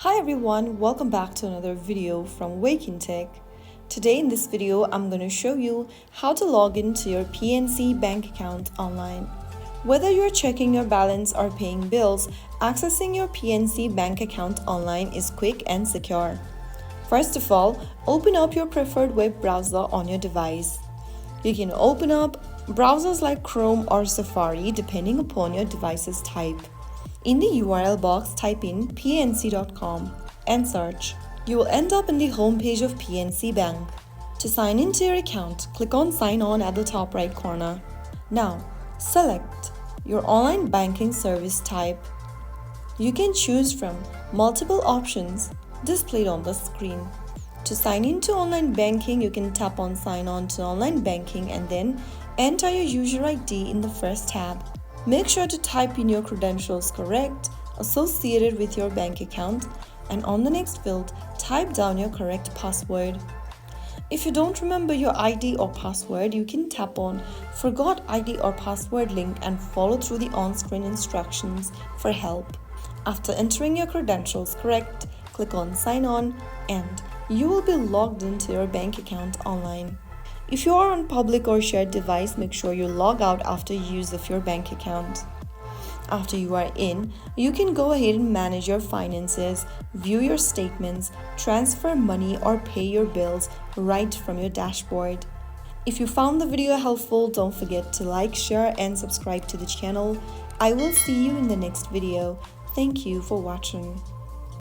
Hi everyone, welcome back to another video from Wake&Tech. Today in this video, I'm going to show you how to log into your PNC Bank account online. Whether you're checking your balance or paying bills, accessing your PNC Bank account online is quick and secure. First of all, open up your preferred web browser on your device. You can open up browsers like Chrome or Safari depending upon your device's type. In the URL box, type in pnc.com and search. You will end up in the homepage of PNC Bank. To sign into your account, click on Sign On at the top right corner. Now, select your online banking service type. You can choose from multiple options displayed on the screen. To sign into online banking, you can tap on Sign On to Online Banking and then enter your user ID in the first tab. Make sure to type in your credentials correct, associated with your bank account, and on the next field, type down your correct password. If you don't remember your ID or password, you can tap on Forgot ID or Password link and follow through the on-screen instructions for help. After entering your credentials correct, click on Sign On and you will be logged into your bank account online. If you are on public or shared device, make sure you log out after use of your bank account. After you are in, you can go ahead and manage your finances, view your statements, transfer money or pay your bills right from your dashboard. If you found the video helpful, don't forget to like, share and subscribe to the channel. I will see you in the next video. Thank you for watching.